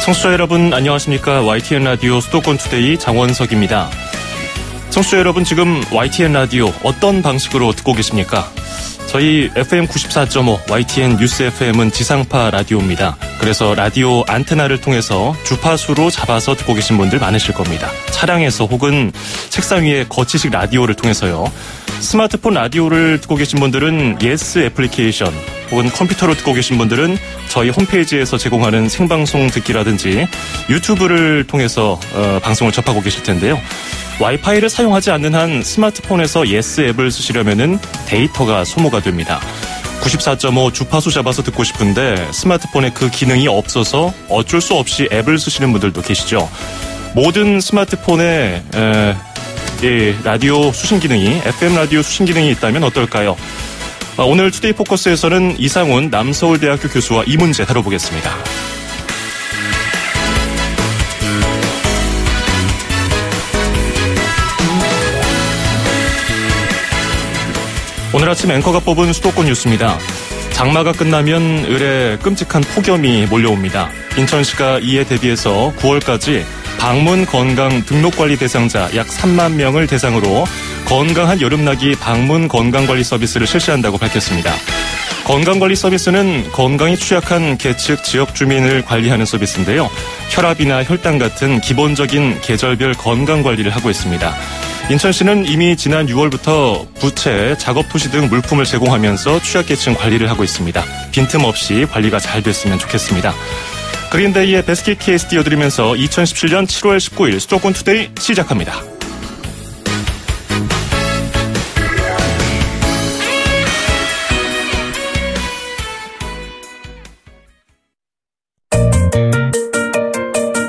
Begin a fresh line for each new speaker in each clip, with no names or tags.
청취자 여러분 안녕하십니까. YTN 라디오 수도권 투데이 장원석입니다. 청취자 여러분 지금 YTN 라디오 어떤 방식으로 듣고 계십니까? 저희 FM 94.5 YTN 뉴스 FM은 지상파 라디오입니다. 그래서 라디오 안테나를 통해서 주파수로 잡아서 듣고 계신 분들 많으실 겁니다. 차량에서 혹은 책상 위에 거치식 라디오를 통해서요. 스마트폰 라디오를 듣고 계신 분들은 예스 애플리케이션 혹은 컴퓨터로 듣고 계신 분들은 저희 홈페이지에서 제공하는 생방송 듣기라든지 유튜브를 통해서 방송을 접하고 계실 텐데요. 와이파이를 사용하지 않는 한 스마트폰에서 예스 앱을 쓰시려면은 데이터가 소모가 됩니다. 94.5 주파수 잡아서 듣고 싶은데 스마트폰에 그 기능이 없어서 어쩔 수 없이 앱을 쓰시는 분들도 계시죠. 모든 스마트폰에 이 라디오 수신 기능이 FM 라디오 수신 기능이 있다면 어떨까요? 오늘 투데이 포커스에서는 이상훈 남서울대학교 교수와 이 문제 다뤄보겠습니다. 오늘 아침 앵커가 뽑은 수도권 뉴스입니다. 장마가 끝나면 을에 끔찍한 폭염이 몰려옵니다. 인천시가 이에 대비해서 9월까지 방문 건강 등록관리 대상자 약 3만 명을 대상으로 건강한 여름나기 방문 건강관리 서비스를 실시한다고 밝혔습니다. 건강관리 서비스는 건강이 취약한 계측 지역 주민을 관리하는 서비스인데요. 혈압이나 혈당 같은 기본적인 계절별 건강관리를 하고 있습니다. 인천시는 이미 지난 6월부터 부채, 작업토시 등 물품을 제공하면서 취약계층 관리를 하고 있습니다. 빈틈없이 관리가 잘 됐으면 좋겠습니다. 그린데이의 베스킷 케이스 띄워드리면서 2017년 7월 19일 수도권 투데이 시작합니다.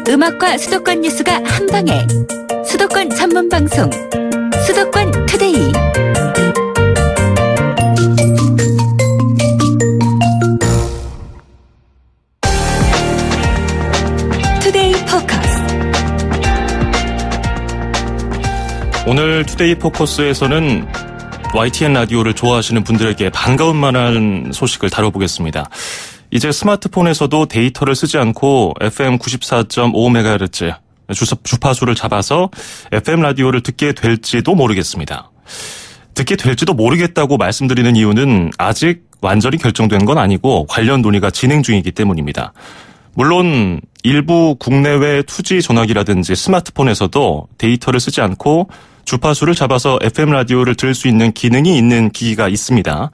음악과 수도권 뉴스가 한방에 수도권 전문 방송 수도권 투데이. 투데이 포커스.
오늘 투데이 포커스에서는 YTN 라디오를 좋아하시는 분들에게 반가운 만한 소식을 다뤄보겠습니다. 이제 스마트폰에서도 데이터를 쓰지 않고 FM 94.5MHz 주파수를 잡아서 FM 라디오를 듣게 될지도 모르겠습니다. 듣게 될지도 모르겠다고 말씀드리는 이유는 아직 완전히 결정된 건 아니고 관련 논의가 진행 중이기 때문입니다. 물론 일부 국내외 투지 전화기라든지 스마트폰에서도 데이터를 쓰지 않고 주파수를 잡아서 FM 라디오를 들을 수 있는 기능이 있는 기기가 있습니다.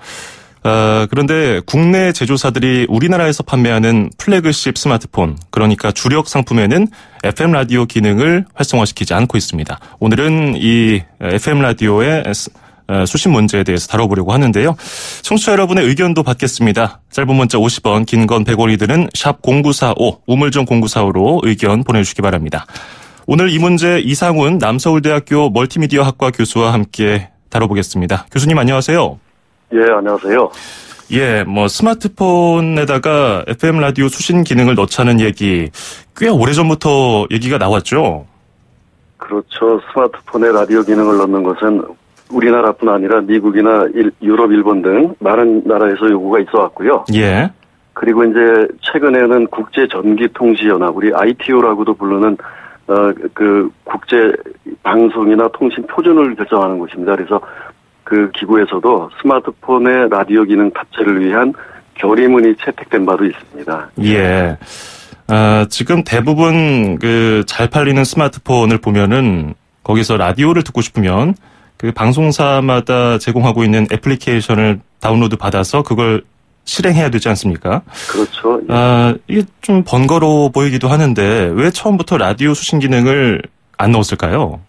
그런데 국내 제조사들이 우리나라에서 판매하는 플래그십 스마트폰, 그러니까 주력 상품에는 FM 라디오 기능을 활성화시키지 않고 있습니다. 오늘은 이 FM 라디오의 수신 문제에 대해서 다뤄보려고 하는데요. 청취자 여러분의 의견도 받겠습니다. 짧은 문자 50원, 긴 건 100원이 드는 샵 0945, 우물정 0945로 의견 보내주시기 바랍니다. 오늘 이 문제 이상훈 남서울대학교 멀티미디어 학과 교수와 함께 다뤄보겠습니다. 교수님 안녕하세요.
예, 안녕하세요.
예, 스마트폰에다가 FM 라디오 수신 기능을 넣자는 얘기 꽤 오래전부터 얘기가 나왔죠?
그렇죠. 스마트폰에 라디오 기능을 넣는 것은 우리나라뿐 아니라 미국이나 유럽, 일본 등 많은 나라에서 요구가 있어 왔고요.
예.
그리고 이제 최근에는 국제전기통신연합, 우리 ITU라고도 부르는 그 국제 방송이나 통신 표준을 결정하는 곳입니다. 그래서 그 기구에서도 스마트폰의 라디오 기능 탑재를 위한 결의문이 채택된 바도 있습니다.
예. 지금 대부분 잘 팔리는 스마트폰을 보면은 거기서 라디오를 듣고 싶으면 그 방송사마다 제공하고 있는 애플리케이션을 다운로드 받아서 그걸 실행해야 되지 않습니까?
그렇죠.
이게 좀 번거로워 보이기도 하는데 왜 처음부터 라디오 수신 기능을 안 넣었을까요?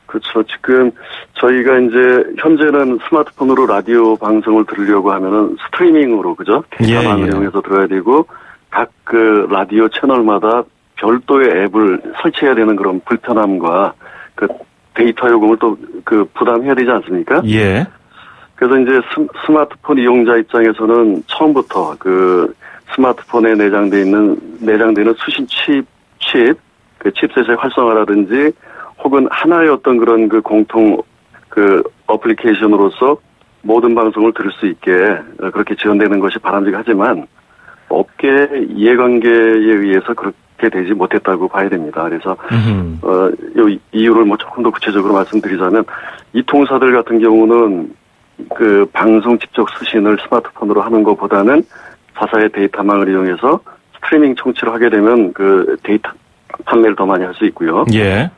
그렇죠. 지금 저희가 이제 현재는 스마트폰으로 라디오 방송을 들으려고 하면은 스트리밍으로 그죠? 계산을 이용해서 들어야 되고 각 그 라디오 채널마다 별도의 앱을 설치해야 되는 그런 불편함과 그 데이터 요금을 또 그 부담해야 되지 않습니까?
예.
그래서 이제 스마트폰 이용자 입장에서는 처음부터 그 스마트폰에 내장되는 수신 그 칩셋의 활성화라든지 혹은 하나의 어떤 그런 그 공통 그 어플리케이션으로서 모든 방송을 들을 수 있게 그렇게 지원되는 것이 바람직하지만 업계 이해관계에 의해서 되지 못했다고 봐야 됩니다. 그래서 이 이유를 뭐 조금 더 구체적으로 말씀드리자면 이 통사들 같은 경우는 그 방송 직접 수신을 스마트폰으로 하는 것보다는 자사의 데이터망을 이용해서 스트리밍 청취를 하게 되면 그 데이터 판매를 더 많이 할 수 있고요.
예.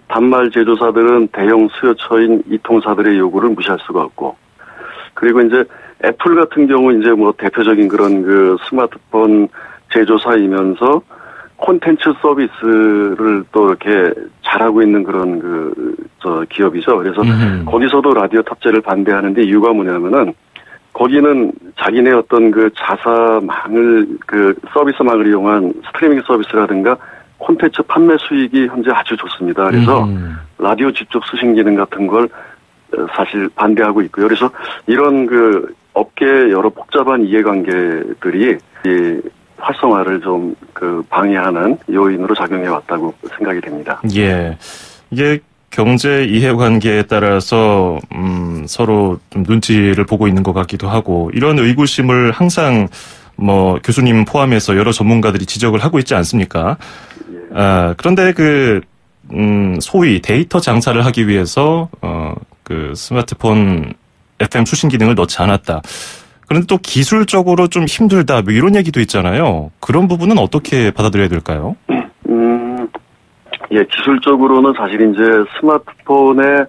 단말 제조사들은 대형 수요처인 이 통사들의 요구를 무시할 수가 없고, 그리고 이제 애플 같은 경우 이제 뭐 대표적인 그런 그 스마트폰 제조사이면서 콘텐츠 서비스를 또 이렇게 잘하고 있는 그런 기업이죠. 그래서 거기서도 라디오 탑재를 반대하는데 이유가 뭐냐면은 거기는 자기네 어떤 그 자사망을 그 서비스망을 이용한 스트리밍 서비스라든가 콘텐츠 판매 수익이 현재 아주 좋습니다. 그래서 라디오 직접 수신 기능 같은 걸 사실 반대하고 있고요. 그래서 이런 그 업계 여러 복잡한 이해관계들이 이 활성화를 좀 그 방해하는 요인으로 작용해 왔다고 생각이 됩니다.
예. 이게 경제 이해관계에 따라서 서로 좀 눈치를 보고 있는 것 같기도 하고, 이런 의구심을 항상 뭐 교수님 포함해서 여러 전문가들이 지적을 하고 있지 않습니까? 예. 그런데 소위 데이터 장사를 하기 위해서 그 스마트폰 FM 수신 기능을 넣지 않았다. 그런데 또 기술적으로 좀 힘들다, 뭐 이런 얘기도 있잖아요. 그런 부분은 어떻게 받아들여야 될까요?
예, 기술적으로는 사실 이제 스마트폰에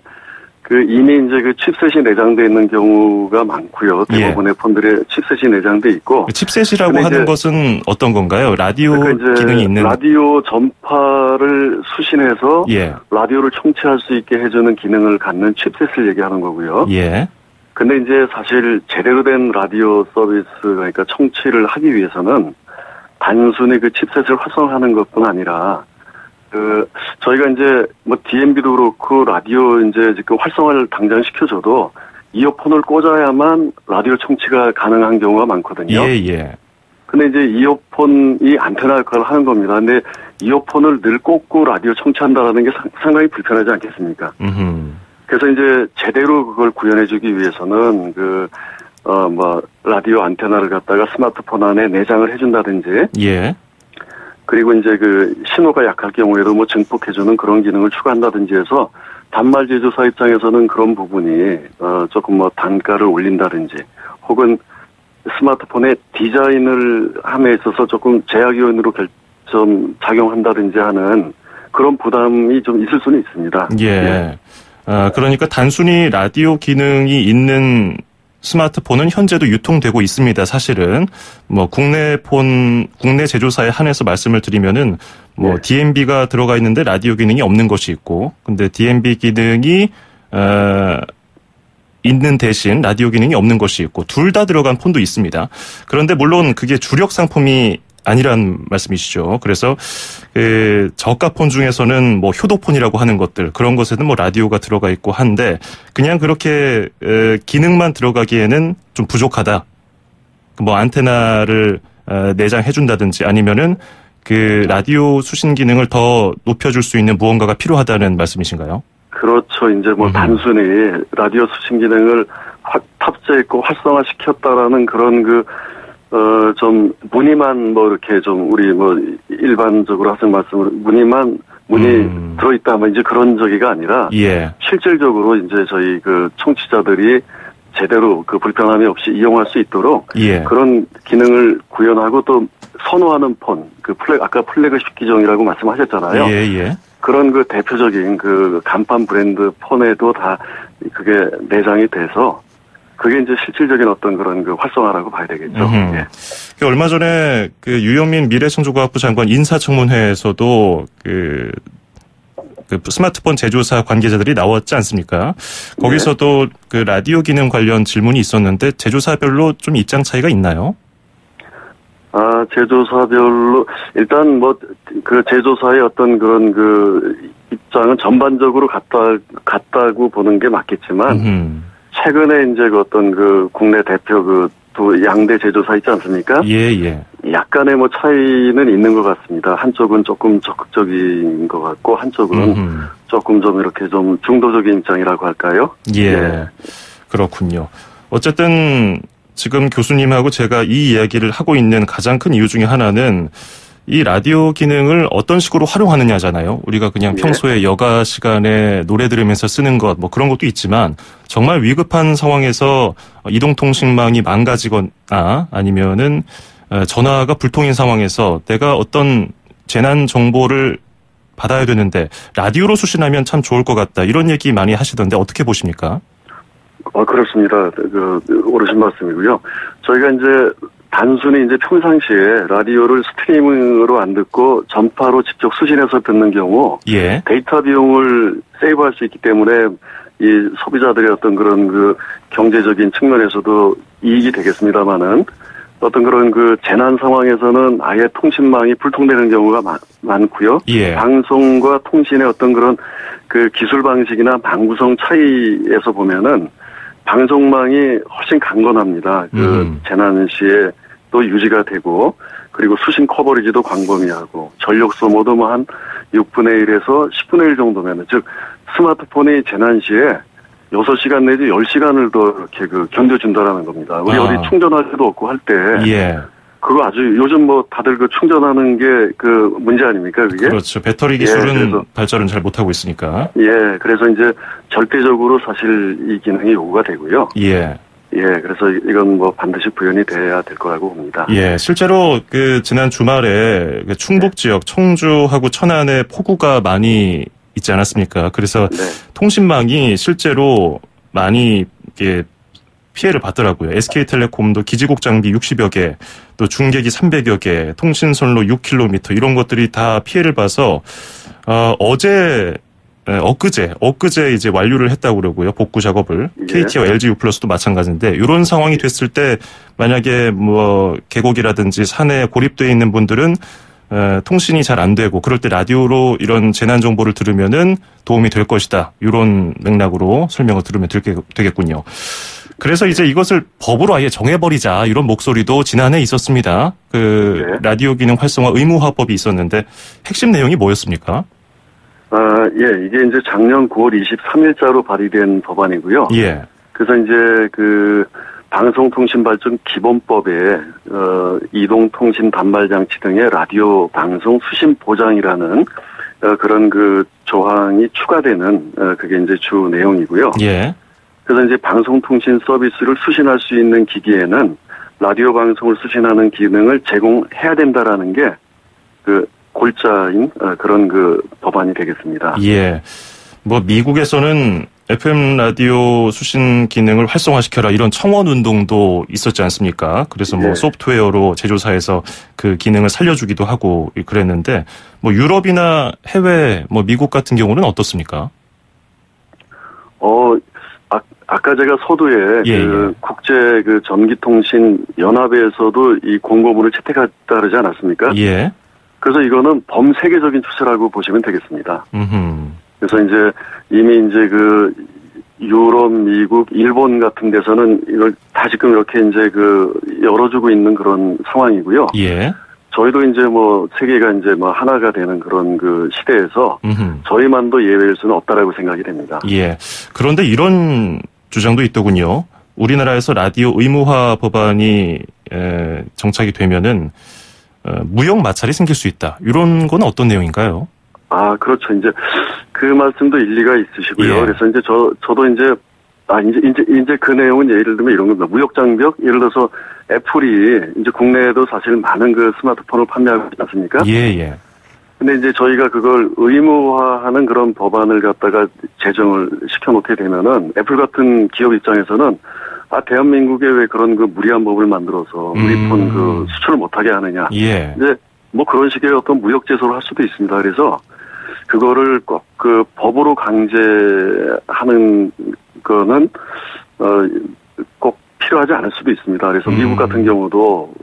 이미 이제 그 칩셋이 내장되어 있는 경우가 많고요. 대부분의 폰들에 칩셋이 내장되어 있고.
칩셋이라고 하는 것은 어떤 건가요? 라디오
그러니까
기능이 있는.
라디오 전파를 수신해서
예.
라디오를 청취할 수 있게 해주는 기능을 갖는 칩셋을 얘기하는 거고요.
예.
근데 이제 사실 제대로 된 라디오 서비스, 그러니까 청취를 하기 위해서는 단순히 그 칩셋을 활성화하는 것뿐 아니라 저희가 이제 뭐 DMB도 그렇고 라디오 이제 지금 활성화를 당장 시켜줘도 이어폰을 꽂아야만 라디오 청취가 가능한 경우가 많거든요.
예, 예.
근데 이제 이어폰이 안테나 역할을 하는 겁니다. 근데 이어폰을 늘 꽂고 라디오 청취한다라는 게 상당히 불편하지 않겠습니까? 그래서 이제 제대로 그걸 구현해주기 위해서는 라디오 안테나를 갖다가 스마트폰 안에 내장을 해준다든지. 예. 그리고 이제 신호가 약할 경우에도 뭐 증폭해주는 그런 기능을 추가한다든지 해서 단말 제조사 입장에서는 그런 부분이, 조금 뭐 단가를 올린다든지 혹은 스마트폰의 디자인을 함에 있어서 조금 제약 요인으로 좀 작용한다든지 하는 그런 부담이 좀 있을 수는 있습니다.
예. 예. 그러니까 단순히 라디오 기능이 있는 스마트폰은 현재도 유통되고 있습니다. 사실은 뭐 국내 제조사에 한해서 말씀을 드리면은 뭐 네. DMB가 들어가 있는데 라디오 기능이 없는 것이 있고, 근데 DMB 기능이 있는 대신 라디오 기능이 없는 것이 있고, 둘 다 들어간 폰도 있습니다. 그런데 물론 그게 주력 상품이 아니란 말씀이시죠. 그래서 저가 폰 중에서는 뭐 효도폰이라고 하는 것들, 그런 것에는 뭐 라디오가 들어가 있고 한데 그냥 그렇게 기능만 들어가기에는 좀 부족하다. 뭐 안테나를 내장해 준다든지 아니면은 라디오 수신 기능을 더 높여줄 수 있는 무언가가 필요하다는 말씀이신가요?
그렇죠. 이제 뭐 단순히 라디오 수신 기능을 탑재했고 활성화시켰다라는 그런 좀 문의만 뭐 이렇게 좀 우리 뭐 일반적으로 하는 말씀으로 문이 들어있다 뭐 이제 그런 저기가 아니라
예.
실질적으로 이제 저희 청취자들이 제대로 불편함이 없이 이용할 수 있도록 예. 그런 기능을 구현하고 또 선호하는 폰, 아까 플래그십 기종이라고 말씀하셨잖아요.
예, 예.
그런 대표적인 간판 브랜드 폰에도 다 그게 내장이 돼서 그게 이제 실질적인 어떤 그런 활성화라고 봐야 되겠죠. 예.
얼마 전에 유영민 미래창조과학부 장관 인사청문회에서도 스마트폰 제조사 관계자들이 나왔지 않습니까? 거기서도 네. 라디오 기능 관련 질문이 있었는데 제조사별로 좀 입장 차이가 있나요?
제조사별로 일단 제조사의 어떤 그런 입장은 전반적으로 같다고 보는 게 맞겠지만. 최근에 이제 어떤 국내 대표 두 양대 제조사 있지 않습니까?
예, 예.
약간의 차이는 있는 것 같습니다. 한쪽은 조금 적극적인 것 같고, 한쪽은 조금 좀 이렇게 좀 중도적인 입장이라고 할까요?
예. 예. 그렇군요. 어쨌든 지금 교수님하고 제가 이 이야기를 하고 있는 가장 큰 이유 중에 하나는 이 라디오 기능을 어떤 식으로 활용하느냐잖아요. 우리가 그냥 평소에 여가 시간에 노래 들으면서 쓰는 것, 뭐 그런 것도 있지만 정말 위급한 상황에서 이동통신망이 망가지거나 아니면은 전화가 불통인 상황에서 내가 어떤 재난 정보를 받아야 되는데 라디오로 수신하면 참 좋을 것 같다. 이런 얘기 많이 하시던데 어떻게 보십니까?
그렇습니다. 옳으신 말씀이고요. 저희가 이제 단순히 이제 평상시에 라디오를 스트리밍으로 안 듣고 전파로 직접 수신해서 듣는 경우
예.
데이터 비용을 세이브할 수 있기 때문에 이 소비자들의 어떤 그런 그 경제적인 측면에서도 이익이 되겠습니다만은 어떤 그런 그 재난 상황에서는 아예 통신망이 불통되는 경우가 많고요.
예.
방송과 통신의 어떤 그런 그 기술 방식이나 망구성 차이에서 보면은 방송망이 훨씬 강건합니다. 재난 시에 또 유지가 되고, 그리고 수신 커버리지도 광범위하고, 전력 소모도 뭐 한 6분의 1에서 10분의 1 정도면은, 즉, 스마트폰이 재난 시에 6시간 내지 10시간을 더 이렇게 견뎌준다라는 겁니다. 우리 어디 충전할 데도 없고 할 때.
예.
그거 아주 요즘 뭐 다들 충전하는 게 문제 아닙니까, 그게?
그렇죠. 배터리 기술은 발전은 잘 못하고 있으니까.
예, 그래서 이제 절대적으로 사실 이 기능이 요구가 되고요.
예.
예, 그래서 이건 뭐 반드시 구현이 돼야 될 거라고 봅니다.
예, 실제로 지난 주말에 충북 지역 청주하고 천안에 폭우가 많이 있지 않았습니까? 그래서 통신망이 실제로 많이 피해를 받더라고요. SK텔레콤도 기지국 장비 60여 개, 또 중계기 300여 개, 통신선로 6km 이런 것들이 다 피해를 봐서 엊그제 이제 완료를 했다고 그러고요. 복구 작업을.
예.
KT와 LGU+도 마찬가지인데 이런 상황이 됐을 때 만약에 뭐 계곡이라든지 산에 고립되어 있는 분들은 통신이 잘 안 되고 그럴 때 라디오로 이런 재난 정보를 들으면은 도움이 될 것이다. 이런 맥락으로 설명을 들으면 되겠군요. 그래서 이제 이것을 법으로 아예 정해버리자 이런 목소리도 지난해 있었습니다. 라디오 기능 활성화 의무화법이 있었는데 핵심 내용이 뭐였습니까?
예, 이게 이제 작년 9월 23일자로 발의된 법안이고요.
예.
그래서 이제 방송통신발전 기본법에 이동통신 단말장치 등의 라디오 방송 수신 보장이라는 그런 조항이 추가되는 그게 이제 주 내용이고요.
예.
그래서 이제 방송통신 서비스를 수신할 수 있는 기기에는 라디오 방송을 수신하는 기능을 제공해야 된다라는 게 골자인 그런 법안이 되겠습니다.
예. 뭐 미국에서는 FM 라디오 수신 기능을 활성화시켜라 이런 청원 운동도 있었지 않습니까? 그래서 뭐 소프트웨어로 제조사에서 그 기능을 살려주기도 하고 그랬는데 뭐 유럽이나 해외 뭐 미국 같은 경우는 어떻습니까?
아까 제가 서두에 국제 전기통신 연합에서도 이 공고문을 채택했다 그러지 않았습니까?
예.
그래서 이거는 범세계적인 추세라고 보시면 되겠습니다. 그래서 이제 이미 이제 유럽, 미국, 일본 같은 데서는 이걸 다시금 이렇게 이제 열어주고 있는 그런 상황이고요.
예.
저희도 이제 뭐 세계가 이제 뭐 하나가 되는 그런 시대에서 저희만도 예외일 수는 없다라고 생각이 됩니다.
예. 그런데 이런 주장도 있더군요. 우리나라에서 라디오 의무화 법안이 정착이 되면은 무역 마찰이 생길 수 있다. 이런 건 어떤 내용인가요?
그렇죠. 이제 그 말씀도 일리가 있으시고요.
예.
그래서 이제 저도 이제 그 내용은 예를 들면 이런 겁니다. 무역 장벽? 예를 들어서 애플이 이제 국내에도 사실 많은 스마트폰을 판매하고 있지 않습니까?
예.
근데 이제 저희가 그걸 의무화하는 그런 법안을 갖다가 제정을 시켜놓게 되면은 애플 같은 기업 입장에서는 대한민국에 왜 그런 무리한 법을 만들어서 우리 폰 수출을 못하게 하느냐.
예.
이제 뭐 그런 식의 어떤 무역 제소를 할 수도 있습니다. 그래서 그거를 꼭 법으로 강제하는 거는 꼭 필요하지 않을 수도 있습니다. 그래서 미국 같은 경우도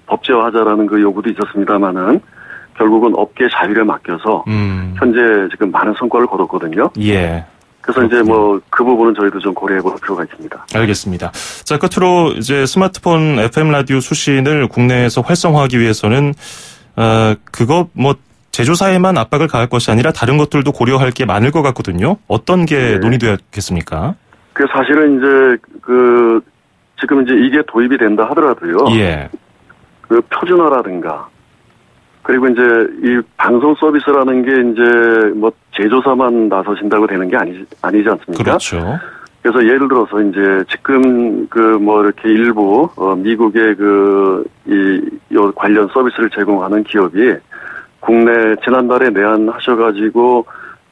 법제화하자라는 요구도 있었습니다만은 결국은 업계 자율에 맡겨서 현재 지금 많은 성과를 거뒀거든요.
예.
그래서
그렇군요.
이제 뭐 그 부분은 저희도 좀 고려해볼 필요가 있습니다.
알겠습니다. 자, 끝으로 이제 스마트폰 FM 라디오 수신을 국내에서 활성화하기 위해서는 그거 뭐 제조사에만 압박을 가할 것이 아니라 다른 것들도 고려할 게 많을 것 같거든요. 어떤 게 논의되었겠습니까?
사실은 이제 지금 이제 이게 도입이 된다 하더라도요.
예.
표준화라든가 그리고 이제 이 방송 서비스라는 게 이제 뭐 제조사만 나서신다고 되는 게 아니지 않습니까?
그렇죠.
그래서 예를 들어서 이제 지금 그 뭐 이렇게 일부 미국의 요 관련 서비스를 제공하는 기업이 국내 지난달에 내한하셔가지고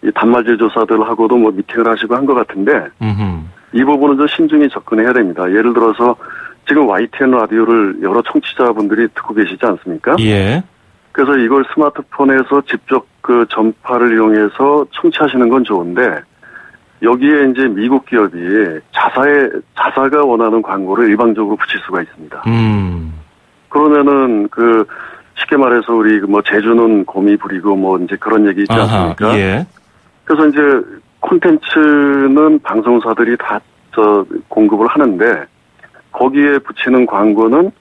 이 단말 제조사들하고도 뭐 미팅을 하시고 한 것 같은데 이 부분은 좀 신중히 접근해야 됩니다. 예를 들어서 지금 YTN 라디오를 여러 청취자분들이 듣고 계시지 않습니까?
예.
그래서 이걸 스마트폰에서 직접 그 전파를 이용해서 청취하시는 건 좋은데 여기에 이제 미국 기업이 자사가 원하는 광고를 일방적으로 붙일 수가 있습니다. 그러면은 쉽게 말해서 우리 뭐 제주는 곰이 부리고 뭐 이제 그런 얘기 있지 않습니까?
예.
그래서 이제 콘텐츠는 방송사들이 다 공급을 하는데 거기에 붙이는 광고는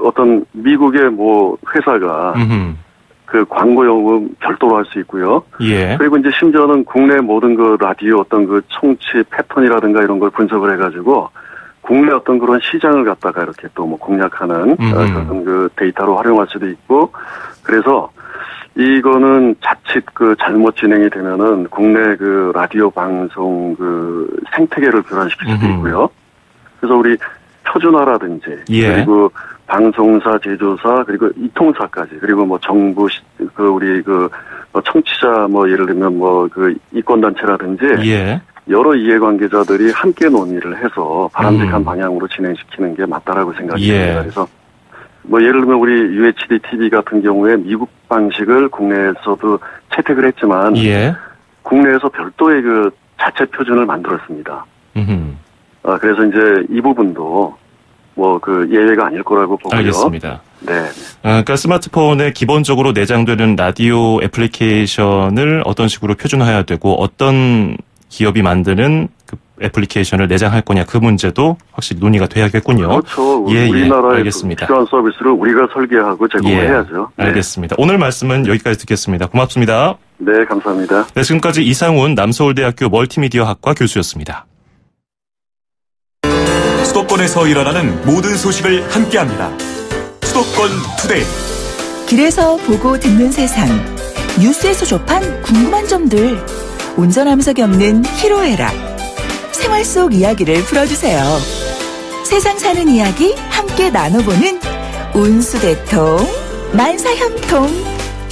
어떤 미국의 뭐 회사가 그 광고 영업 별도로 할 수 있고요.
예.
그리고 이제 심지어는 국내 모든 라디오 어떤 청취 패턴이라든가 이런 걸 분석을 해가지고 국내 어떤 그런 시장을 갖다가 이렇게 또 뭐 공략하는 그런 데이터로 활용할 수도 있고 그래서 이거는 자칫 잘못 진행이 되면은 국내 라디오 방송 생태계를 교란시킬 수도 있고요. 그래서 우리 표준화라든지
예.
그리고 방송사, 제조사, 그리고 이통사까지, 그리고 뭐 정부, 우리 청취자, 뭐 예를 들면 이권단체라든지,
예.
여러 이해관계자들이 함께 논의를 해서 바람직한 방향으로 진행시키는 게 맞다라고 생각합니다.
예.
그래서 뭐 예를 들면 우리 UHD TV 같은 경우에 미국 방식을 국내에서도 채택을 했지만,
예.
국내에서 별도의 자체 표준을 만들었습니다. 그래서 이제 이 부분도 예외가 아닐 거라고 보고요.
알겠습니다.
네.
그러니까 스마트폰에 기본적으로 내장되는 라디오 애플리케이션을 어떤 식으로 표준화해야 되고 어떤 기업이 만드는 애플리케이션을 내장할 거냐 그 문제도 확실히 논의가 돼야겠군요.
그렇죠.
예,
우리나라에
알겠습니다.
필요한 서비스를 우리가 설계하고 제공해야죠.
네. 알겠습니다. 오늘 말씀은 여기까지 듣겠습니다. 고맙습니다.
네, 감사합니다.
네, 지금까지 이상훈 남서울대학교 멀티미디어학과 교수였습니다.
수도권에서 일어나는 모든 소식을 함께합니다. 수도권 투데이.
길에서 보고 듣는 세상. 뉴스에서 접한 궁금한 점들. 운전하면서 겪는 희로애락. 생활 속 이야기를 풀어주세요. 세상 사는 이야기 함께 나눠보는 운수대통 만사형통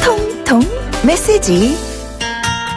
통통 메시지.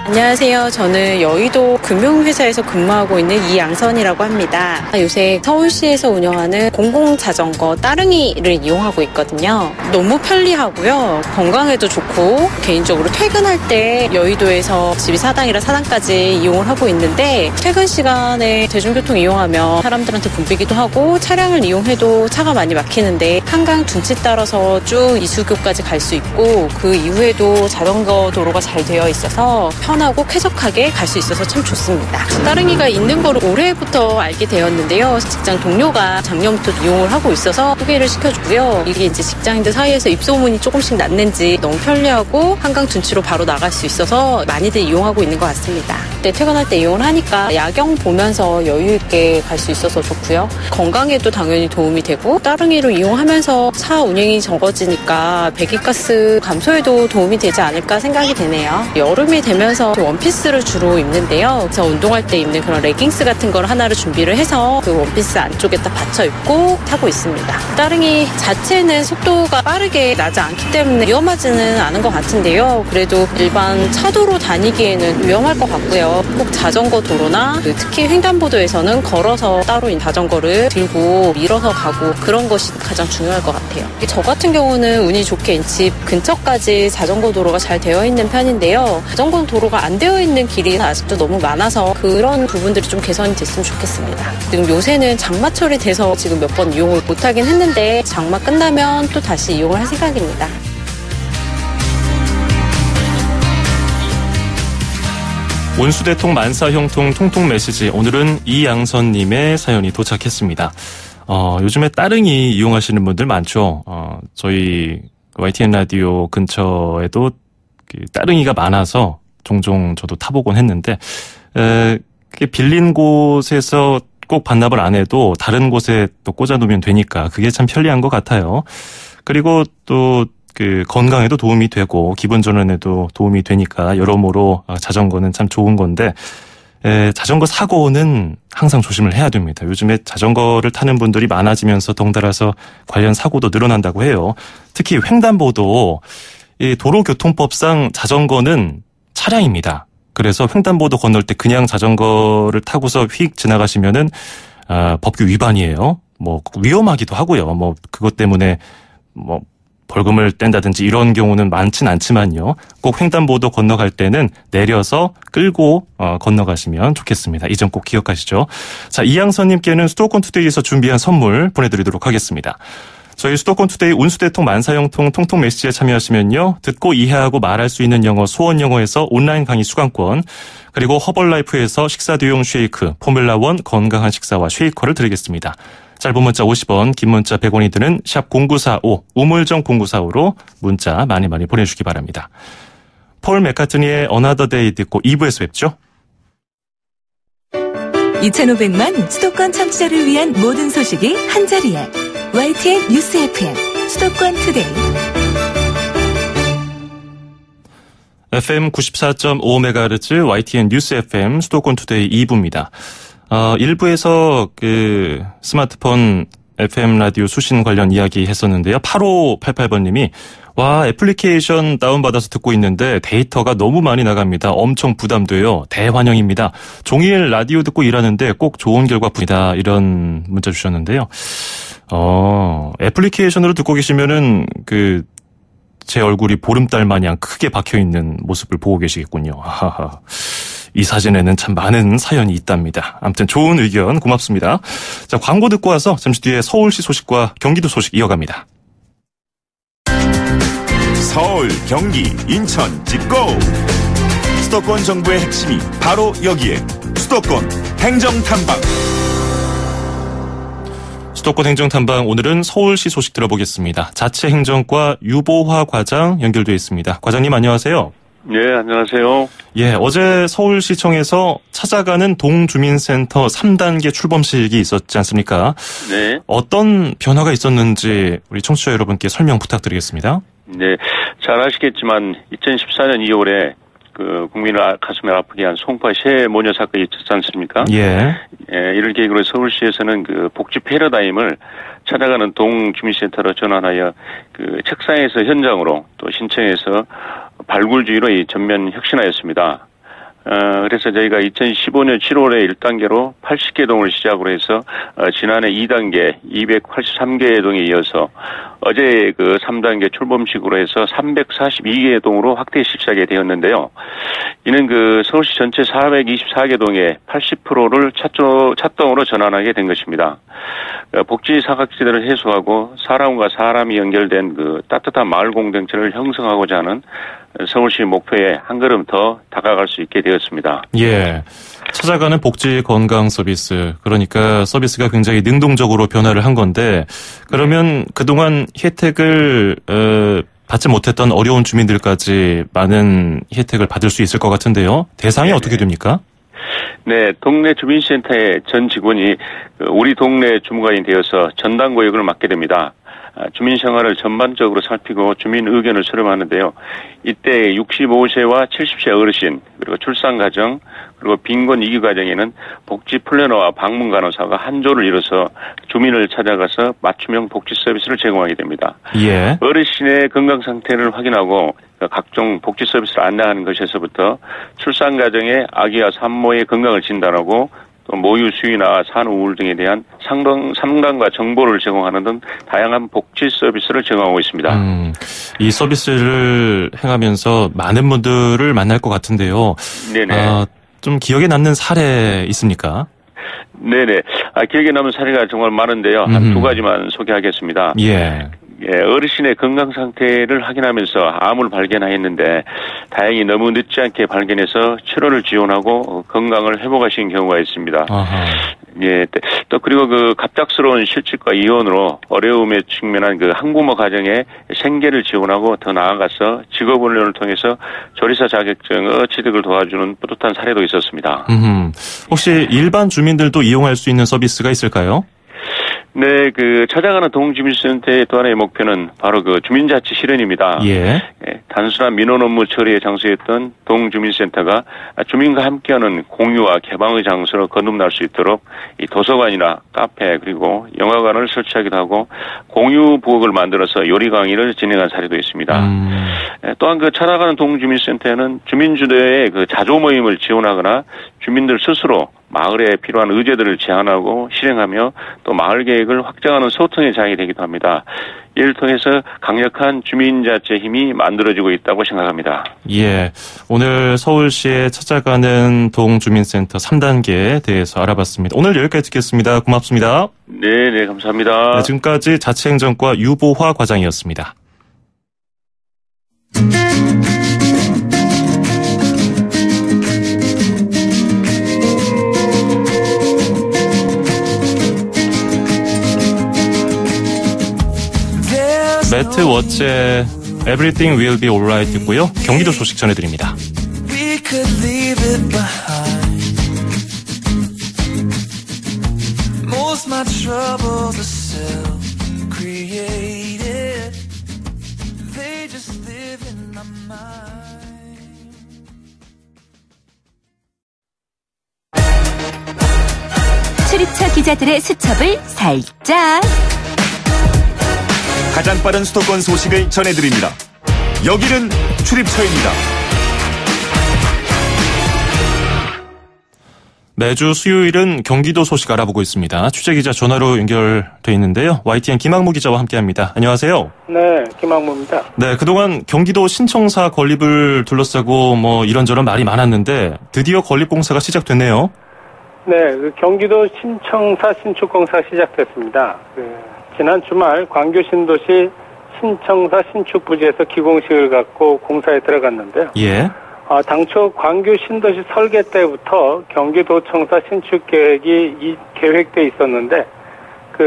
안녕하세요. 저는 여의도 금융회사에서 근무하고 있는 이양선이라고 합니다. 요새 서울시에서 운영하는 공공자전거 따릉이를 이용하고 있거든요. 너무 편리하고요. 건강에도 좋고 개인적으로 퇴근할 때 여의도에서 집이 사당이라 사당까지 이용을 하고 있는데 퇴근 시간에 대중교통 이용하면 사람들한테 붐비기도 하고 차량을 이용해도 차가 많이 막히는데 한강 둔치 따라서 쭉 이수교까지 갈 수 있고 그 이후에도 자전거 도로가 잘 되어 있어서 편하고 쾌적하게 갈 수 있어서 참 좋습니다. 따릉이가 있는 거를 올해부터 알게 되었는데요. 직장 동료가 작년부터 이용을 하고 있어서 소개를 시켜주고요. 이게 이제 직장인들 사이에서 입소문이 조금씩 났는지 너무 편리하고 한강 둔치로 바로 나갈 수 있어서 많이들 이용하고 있는 것 같습니다. 그때 퇴근할 때 이용을 하니까 야경 보면서 여유 있게 갈 수 있어서 좋고요. 건강에도 당연히 도움이 되고 따릉이로 이용하면서 차 운행이 적어지니까 배기가스 감소에도 도움이 되지 않을까 생각이 되네요. 여름이 되면서 원피스를 주로 입는데요. 그래서 운동할 때 입는 그런 레깅스 같은 걸 하나를 준비를 해서 그 원피스 안쪽에다 받쳐 입고 타고 있습니다. 따릉이 자체는 속도가 빠르게 나지 않기 때문에 위험하지는 않은 것 같은데요. 그래도 일반 차도로 다니기에는 위험할 것 같고요. 꼭 자전거 도로나 특히 횡단보도에서는 걸어서 따로 자전거를 들고 밀어서 가고 그런 것이 가장 중요할 것 같아요. 저 같은 경우는 운이 좋게 집 근처까지 자전거 도로가 잘 되어 있는 편인데요. 자전거 도로가 안 되어 있는 길이 아직도 너무 많아서 그런 부분들이 좀 개선이 됐으면 좋겠습니다. 지금 요새는 장마철이 돼서 지금 몇 번 이용을 못하긴 했는데 장마 끝나면 또 다시 이용을 할 생각입니다.
온수대통 만사형통 통통 메시지. 오늘은 이양선님의 사연이 도착했습니다. 요즘에 따릉이 이용하시는 분들 많죠. 저희 YTN 라디오 근처에도 따릉이가 많아서 종종 저도 타보곤 했는데, 그게 빌린 곳에서 꼭 반납을 안 해도 다른 곳에 또 꽂아놓으면 되니까 그게 참 편리한 것 같아요. 그리고 또 그 건강에도 도움이 되고 기분 전환에도 도움이 되니까 여러모로 자전거는 참 좋은 건데 자전거 사고는 항상 조심을 해야 됩니다. 요즘에 자전거를 타는 분들이 많아지면서 덩달아서 관련 사고도 늘어난다고 해요. 특히 횡단보도 이 도로교통법상 자전거는 차량입니다. 그래서 횡단보도 건널 때 그냥 자전거를 타고서 휙 지나가시면은 법규 위반이에요. 뭐 위험하기도 하고요. 뭐 그것 때문에 뭐 벌금을 뗀다든지 이런 경우는 많진 않지만요. 꼭 횡단보도 건너갈 때는 내려서 끌고 건너가시면 좋겠습니다. 이 점 꼭 기억하시죠. 자, 이양선님께는 수도권 투데이에서 준비한 선물 보내드리도록 하겠습니다. 저희 수도권 투데이 운수대통 만사형통 통통 메시지에 참여하시면요. 듣고 이해하고 말할 수 있는 영어 소원 영어에서 온라인 강의 수강권, 그리고 허벌라이프에서 식사대용 쉐이크, 포뮬라1 건강한 식사와 쉐이커를 드리겠습니다. 짧은 문자 50원, 긴 문자 100원이 드는 샵 0945, 우물정 0945로 문자 많이 보내주시기 바랍니다. 폴 맥카트니의 Another Day 듣고 2부에서 뵙죠.
2,500만 수도권 청취자를 위한 모든 소식이 한자리에 YTN 뉴스 FM 수도권 투데이.
FM 94.5MHz YTN 뉴스 FM 수도권 투데이 2부입니다. 1부에서 그 스마트폰 FM 라디오 수신 관련 이야기 했었는데요. 8588번님이 와, 애플리케이션 다운받아서 듣고 있는데 데이터가 너무 많이 나갑니다. 엄청 부담돼요. 대환영입니다. 종일 라디오 듣고 일하는데 꼭 좋은 결과 부이다. 이런 문자 주셨는데요. 애플리케이션으로 듣고 계시면은 제 얼굴이 보름달 마냥 크게 박혀있는 모습을 보고 계시겠군요. 하하하. 이 사진에는 참 많은 사연이 있답니다. 아무튼 좋은 의견 고맙습니다. 자, 광고 듣고 와서 잠시 뒤에 서울시 소식과 경기도 소식 이어갑니다.
서울, 경기, 인천, 찍고! 수도권 정부의 핵심이 바로 여기에 수도권 행정탐방.
수도권 행정탐방 오늘은 서울시 소식 들어보겠습니다. 자치행정과 유보화 과장 연결되어 있습니다. 과장님 안녕하세요.
네, 안녕하세요.
예, 어제 서울시청에서 찾아가는 동주민센터 3단계 출범식이 있었지 않습니까?
네.
어떤 변화가 있었는지 우리 청취자 여러분께 설명 부탁드리겠습니다.
네, 잘 아시겠지만 2014년 2월에 국민을 가슴에 아프게 한 송파 새 모녀 사건이 있었지 않습니까?
예.
이를 계기로 서울시에서는 복지 패러다임을 찾아가는 동주민센터로 전환하여 책상에서 현장으로 또 신청에서 발굴주의로 전면 혁신하였습니다. 그래서 저희가 2015년 7월에 1단계로 80개 동을 시작으로 해서 지난해 2단계 283개 동에 이어서 어제 3단계 출범식으로 해서 342개 동으로 확대 실시하게 되었는데요. 이는 서울시 전체 424개 동의 80%를 찻동으로 전환하게 된 것입니다. 복지 사각지대를 해소하고 사람과 사람이 연결된 따뜻한 마을 공동체를 형성하고자 하는 서울시 목표에 한 걸음 더 다가갈 수 있게 되었습니다.
예. 찾아가는 복지 건강 서비스. 그러니까 서비스가 굉장히 능동적으로 변화를 한 건데 그러면 그동안 혜택을 받지 못했던 어려운 주민들까지 많은 혜택을 받을 수 있을 것 같은데요. 대상이 네네. 어떻게 됩니까?
네, 동네 주민센터의 전 직원이 우리 동네 주무관이 되어서 전담 구역을 맡게 됩니다. 주민 생활을 전반적으로 살피고 주민 의견을 수렴하는데요. 이때 65세와 70세 어르신, 그리고 출산 가정, 그리고 빈곤 2기 과정에는 복지 플래너와 방문 간호사가 한 조를 이뤄서 주민을 찾아가서 맞춤형 복지 서비스를 제공하게 됩니다. 예. 어르신의 건강 상태를 확인하고 각종 복지 서비스를 안내하는 것에서부터 출산 과정에 아기와 산모의 건강을 진단하고 또 모유 수유나 산후 우울 등에 대한 상담과 정보를 제공하는 등 다양한 복지 서비스를 제공하고 있습니다.
이 서비스를 행하면서 많은 분들을 만날 것 같은데요. 네네. 좀 기억에 남는 사례 있습니까?
네네. 기억에 남는 사례가 정말 많은데요. 한 두 가지만 소개하겠습니다. 예. 어르신의 건강 상태를 확인하면서 암을 발견하였는데 다행히 너무 늦지 않게 발견해서 치료를 지원하고 건강을 회복하신 경우가 있습니다. 아하. 예, 또 그리고 갑작스러운 실직과 이혼으로 어려움에 직면한 한부모 가정에 생계를 지원하고 더 나아가서 직업훈련을 통해서 조리사 자격증 취득을 도와주는 뿌듯한 사례도 있었습니다.
혹시 일반 주민들도 이용할 수 있는 서비스가 있을까요?
네, 찾아가는 동주민센터의 또 하나의 목표는 바로 주민자치 실현입니다.
예.
단순한 민원 업무 처리에 장수했던 동주민센터가 주민과 함께하는 공유와 개방의 장소로 거듭날 수 있도록 이 도서관이나 카페 그리고 영화관을 설치하기도 하고 공유 부엌을 만들어서 요리 강의를 진행한 사례도 있습니다. 또한 찾아가는 동주민센터에는 주민 주도의 자조 모임을 지원하거나 주민들 스스로 마을에 필요한 의제들을 제안하고 실행하며 또 마을 계획을 확장하는 소통의 장이 되기도 합니다. 이를 통해서 강력한 주민자치의 힘이 만들어지고 있다고 생각합니다.
예, 오늘 서울시에 찾아가는 동주민센터 3단계에 대해서 알아봤습니다. 오늘 여기까지 듣겠습니다. 고맙습니다.
네, 감사합니다.
네, 지금까지 자치행정과 유보화 과장이었습니다. 매트 워츠의 Everything Will Be Alright 듣고요. 경기도 소식 전해드립니다.
출입처 기자들의 수첩을 살짝.
가장 빠른 수도권 소식을 전해드립니다. 여기는 출입처입니다.
매주 수요일은 경기도 소식 알아보고 있습니다. 취재기자 전화로 연결돼 있는데요. YTN 김학무 기자와 함께합니다. 안녕하세요.
네, 김학무입니다.
네, 그동안 경기도 신청사 건립을 둘러싸고 이런저런 말이 많았는데 드디어 건립공사가 시작됐네요.
네, 경기도 신청사 신축공사가 시작됐습니다. 지난 주말 광교 신도시 신청사 신축 부지에서 기공식을 갖고 공사에 들어갔는데요.
예.
당초 광교 신도시 설계 때부터 경기도청사 신축 계획이 계획돼 있었는데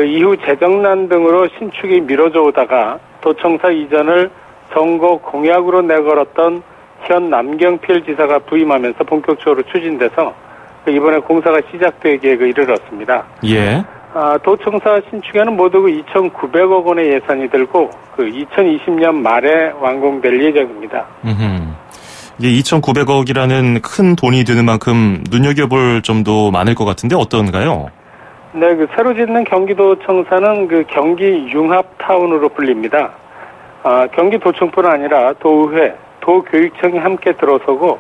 이후 재정난 등으로 신축이 미뤄져 오다가 도청사 이전을 선거 공약으로 내걸었던 현 남경필 지사가 부임하면서 본격적으로 추진돼서 이번에 공사가 시작되기에 이르렀습니다.
예.
도청사 신축에는 모두 2,900억 원의 예산이 들고 2020년 말에 완공될 예정입니다.
이게 2,900억이라는 큰 돈이 드는 만큼 눈여겨볼 점도 많을 것 같은데 어떤가요?
네, 새로 짓는 경기도청사는 경기 융합타운으로 불립니다. 경기도청뿐 아니라 도의회, 도교육청이 함께 들어서고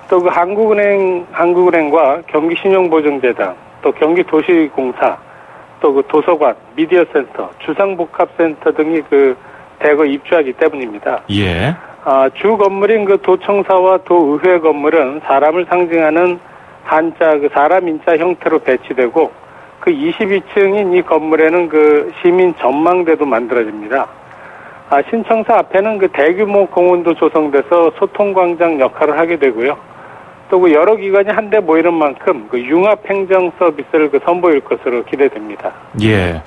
또 한국은행과 경기신용보증재단, 또 경기도시공사, 또 도서관, 미디어센터, 주상복합센터 등이 대거 입주하기 때문입니다.
예.
주 건물인 도청사와 도의회 건물은 사람을 상징하는 한자, 사람 인자 형태로 배치되고 22층인 이 건물에는 시민 전망대도 만들어집니다. 신청사 앞에는 대규모 공원도 조성돼서 소통광장 역할을 하게 되고요. 또 여러 기관이 한데 모이는 만큼 융합행정 서비스를 선보일 것으로 기대됩니다.
예.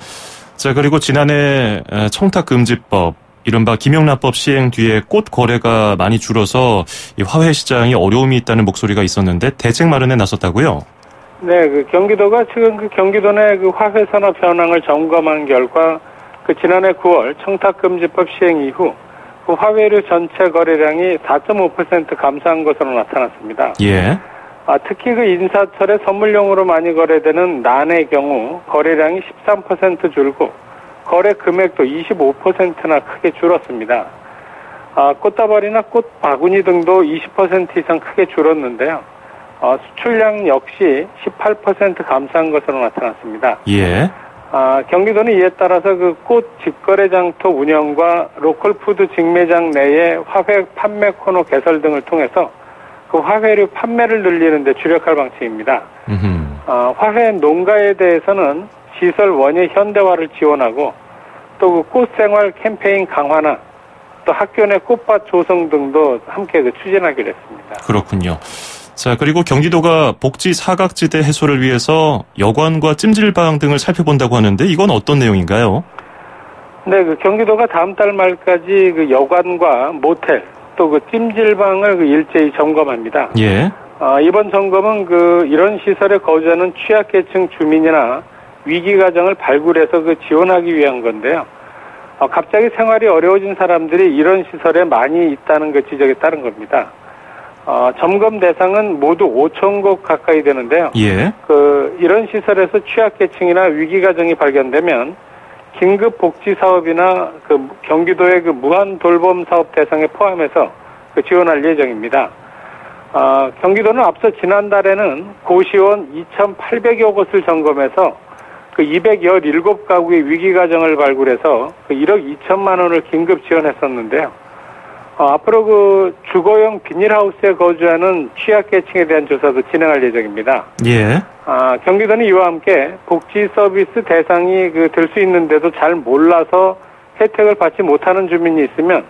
자, 그리고 지난해 청탁금지법, 이른바 김영란법 시행 뒤에 꽃 거래가 많이 줄어서 이 화훼 시장이 어려움이 있다는 목소리가 있었는데 대책 마련에 나섰다고요?
네, 경기도가 지금 경기도 내 화훼 산업 현황을 점검한 결과 지난해 9월 청탁금지법 시행 이후 화훼류 전체 거래량이 4.5% 감소한 것으로 나타났습니다.
예.
특히 인사철에 선물용으로 많이 거래되는 난의 경우 거래량이 13% 줄고 거래 금액도 25%나 크게 줄었습니다. 꽃다발이나 꽃 바구니 등도 20% 이상 크게 줄었는데요. 수출량 역시 18% 감소한 것으로 나타났습니다.
예.
경기도는 이에 따라서 꽃 직거래 장터 운영과 로컬 푸드 직매장 내에 화훼 판매 코너 개설 등을 통해서 화훼류 판매를 늘리는 데 주력할 방침입니다. 화훼 농가에 대해서는 시설 원예 현대화를 지원하고 또 꽃생활 캠페인 강화나 또 학교 내 꽃밭 조성 등도 함께 추진하기로 했습니다.
그렇군요. 자, 그리고 경기도가 복지 사각지대 해소를 위해서 여관과 찜질방 등을 살펴본다고 하는데 이건 어떤 내용인가요?
네, 경기도가 다음 달 말까지 여관과 모텔 또 찜질방을 일제히 점검합니다.
예.
이번 점검은 이런 시설에 거주하는 취약계층 주민이나 위기 가정을 발굴해서 그 지원하기 위한 건데요. 갑자기 생활이 어려워진 사람들이 이런 시설에 많이 있다는 그 지적에 따른 겁니다. 점검 대상은 모두 5,000곳 가까이 되는데요.
예.
이런 시설에서 취약계층이나 위기 가정이 발견되면 긴급 복지 사업이나 경기도의 무한 돌봄 사업 대상에 포함해서 지원할 예정입니다. 경기도는 앞서 지난달에는 고시원 2,800여 곳을 점검해서 217가구의 위기 가정을 발굴해서 1억 2천만 원을 긴급 지원했었는데요. 앞으로 주거용 비닐하우스에 거주하는 취약계층에 대한 조사도 진행할 예정입니다.
예.
경기도는 이와 함께 복지 서비스 대상이 될 수 있는데도 잘 몰라서 혜택을 받지 못하는 주민이 있으면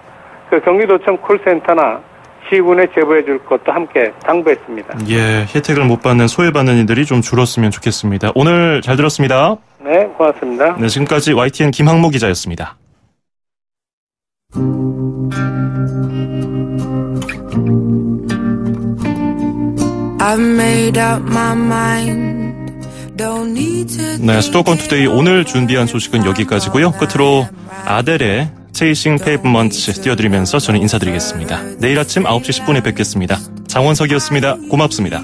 경기도청 콜센터나 시군에 제보해 줄 것도 함께 당부했습니다.
예, 혜택을 못 받는 소외받는 이들이 좀 줄었으면 좋겠습니다. 오늘 잘 들었습니다.
네, 고맙습니다.
네, 지금까지 YTN 김학모 기자였습니다. 네, 수도권 투데이 오늘 준비한 소식은 여기까지고요. 끝으로 아델의 Chasing Pavements 띄워드리면서 저는 인사드리겠습니다. 내일 아침 9시 10분에 뵙겠습니다. 장원석이었습니다. 고맙습니다.